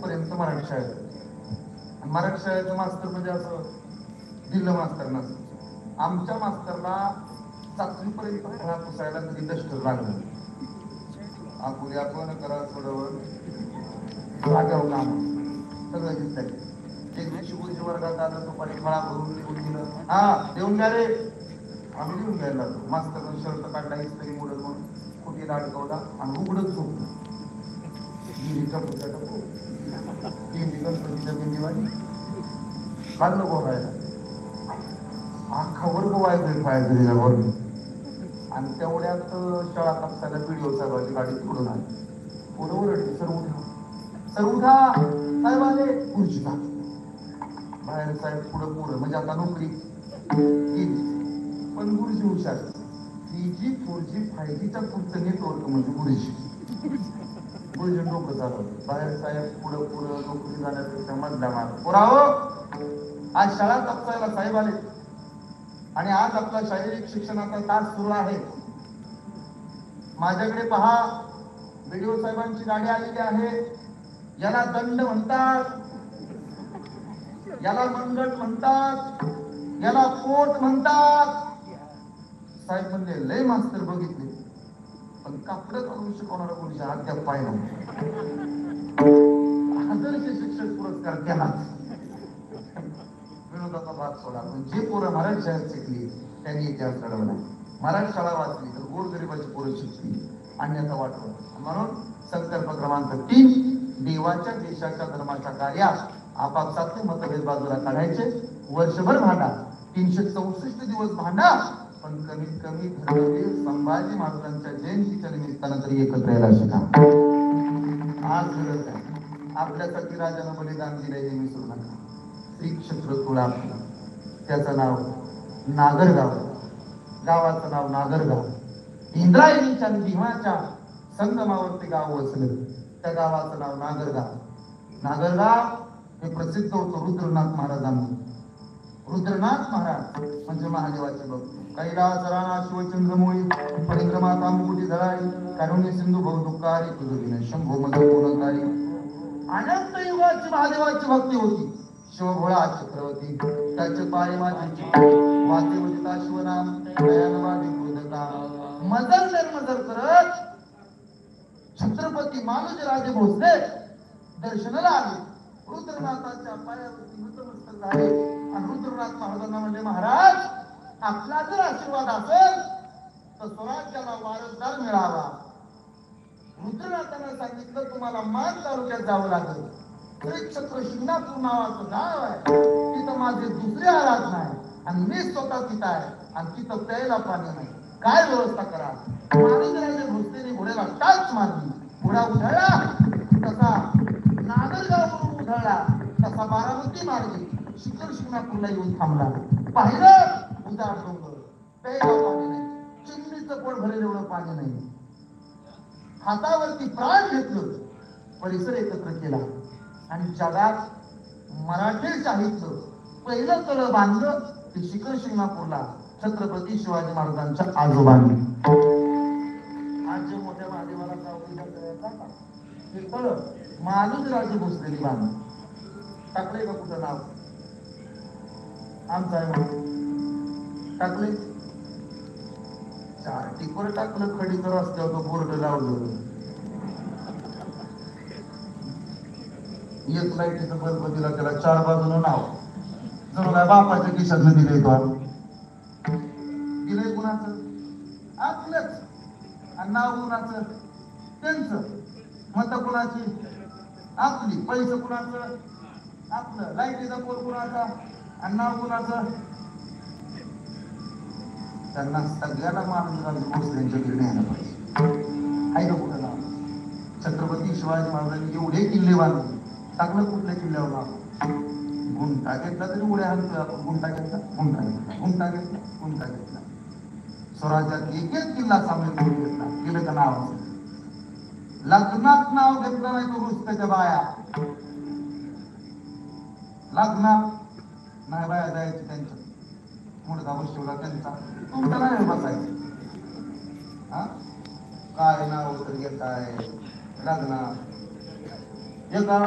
पर्यंत मराठी शाळेत. मराठी शाळेचं मास्तर म्हणजे असं दिलं मास्तर नसतं. आमच्या मास्तरला 7वी पर्यंत फळा पुसायला कधी डस्टर लागलं. आपुल्या पण करा सोडवून जाग्यावर काम सगळं दिसतंय. एक दिवशी गुरुजी वर्गात आलं, दुपारी फळा भरून निघून गेलं. हा देऊन द्या रे. आम्ही लिहून घ्यायला लागलो. मास्तरनं शर्ट काढला, इस्त्री मोडत म्हणून कुठेला अडकवला आणि उघडत झोपलं. गिरीच्या पुढच्या टपू गणपतीच्या बिंदीवाणी काढलं बोलायला. अख्खा वर्ग व्हायचं पाहिजे वर्ग. आणि तेवढ्यात शाळा कापसाला व्हिडिओ साहेबाची गाडी पुढून आली. पुढं ओरडली, सर उठा, सर उठा, साहेब आले. खुर्ची का बाहेर साहेब पुढं पुढं म्हणजे आता नोकरी गेली. पण गुरुजी हुशार. 3G 4G 5Gच्या पुढचं नेटवर्क म्हणजे गुरुजी. गुरुजी डोकं चालवलं. बाहेर साहेब पुढं पुढं नोकरी झाल्यापेक्षा मधल्या मार्ग. पोराओ, आज शाळा कापसायला साहेब आले आणि आज आपला शारीरिक शिक्षणाचा तास सुरू आहे. माझ्याकडे पहा, व्हिडिओ साहेबांची गाडी आलेली आहे. याला दंड म्हणतात, याला मंगट म्हणतात, याला कोट म्हणतात. साहेब म्हणले लय मास्तर बघितले, पण कापड करून शिकवणारा कोणीच्या अद्याप पाहिला. आदर्श शिक्षक पुरस्कार केलाच. विनोदाचा भाग सोडा, पण जे पोरं मराठी शाळेत शिकली त्यांनी इतिहास घडवला. मराठी शाळा वाचली तर गोरगरिबाची पोरं शिकली, अन्यथा वाटलं. म्हणून संकल्प क्रमांक 3, देवाच्या देशाच्या धर्माच्या कार्यात आपापसातले मतभेद बाजूला काढायचे. वर्षभर भांडा, 364 दिवस भांडा, पण कमीत कमी धर्मवीर संभाजी महाराजांच्या जयंतीच्या निमित्तानं तरी एकत्र यायला शिका. आज गरज आहे. आपल्यासाठी राजानं बलिदान दिलंय हे विसरू नका. श्री क्षेत्र तुळापूर, त्याचं नाव नागरगाव, गावाचं नाव नागरगाव. इंद्रायणीच्या भीमाच्या संगमावरती गाव वसलं, त्या गावाचं नाव नागरगाव. नागरगाव हे प्रसिद्ध होतं रुद्रनाथ महाराजांना. रुद्रनाथ महाराज म्हणजे महादेवाचे भक्त. कैलास राणा शिवचंद्रमोळी परिक्रमाता मुकुटी धराई कारुण्य सिंधू भवदुःखारी तुझविने शंभो मदपूर्णकारी. अनंत युगाची महादेवाची भक्ती होती. शिवभोळा चक्रवर्ती त्याचे पाय माझे वाचे वदिता शिवनाम दयानवादी बोधता. मजल निर्मजल करत छत्रपती मानूजी भोसले दर्शनाला आले. रुद्रनाथाच्या पायावरती नतमस्तक झाले आणि रुद्रनाथ महाराजांना म्हणले, महाराज आपला जर आशीर्वाद असेल तर स्वराज्याला वारसदार मिळावा. रुद्रनाथांना सांगितलं, तुम्हाला मान तालुक्यात जावं लागेल. श्री क्षेत्र शिंगणापूर नावाचं गाव आहे, तिथं माझे दुसरे आराधना आहे आणि मी स्वतः तिथं आहे आणि तिथं प्यायला पाणी नाही. काय व्यवस्था करा. महाराजांच्या भोसलेने घोड्याला टाच मारली. घोडा उधळला तसा नागरगाववरून उधळला तसा बारामती मार्गे शिखर शिंगणापूरला येऊन थांबला. पाहिलं उदार डोंगर, प्यायला पाणी नाही, चिमणीचं पोट भरेल एवढं पाणी नाही. हातावरती प्राण घेतलं, परिसर एकत्र केला आणि जगात मराठेशाहीचं पहिलं तळ बांधलं ते शिखर शिंगणापूरला छत्रपती शिवाजी महाराजांच्या आजोबांनी. आज जे मोठ्या महादेवाला हे तळ मानूजी भोसलेंनी बांधलं. टाकले का कुठं नाव आमचं आहे टाकले. 4 टिकवर टाकलं. खडीकर रस्त्यावर बोर्ड लावलं. एक लाईटीचं बल्ब दिला त्याला 4 बाजूनं नाव. जणू काय बापाच्या खिशातलं दिलंय. तो दिलंय कुणाचं? आपलंच. आणि नाव कुणाचं? त्यांचं. मत कुणाची? आपली. पैसे कुणाचं? आपलं. लाईटीचा पोल कुणाचा आणि नाव कुणाचं? त्यांना सगळ्याला मानूजी भोसलेंच्या घरी न्यायला पाहिजे. आहे का कुठं नाव? छत्रपती शिवाजी महाराजांनी एवढे किल्ले बांधले. टाकलं कुठल्या किल्ल्यावर नाव? गुंठा घेतला तरी उड्या हाणतोय आपण. गुंठा घेतला, गुंठा घेतला, गुंठा घेतला, गुंठा घेतला. स्वराज्यात एक एक किल्ला सामील करून घेतला. केलं का नाव? लग्नात नाव घेतलं नाही तो रुसत्याच्या बाया. लग्नात नाही बाया जायची त्यांच्या. मुलगा बसवला त्यांचा. तुमचं नाही बसायचं. हा काय नाव तर घेताय लग्नात. एका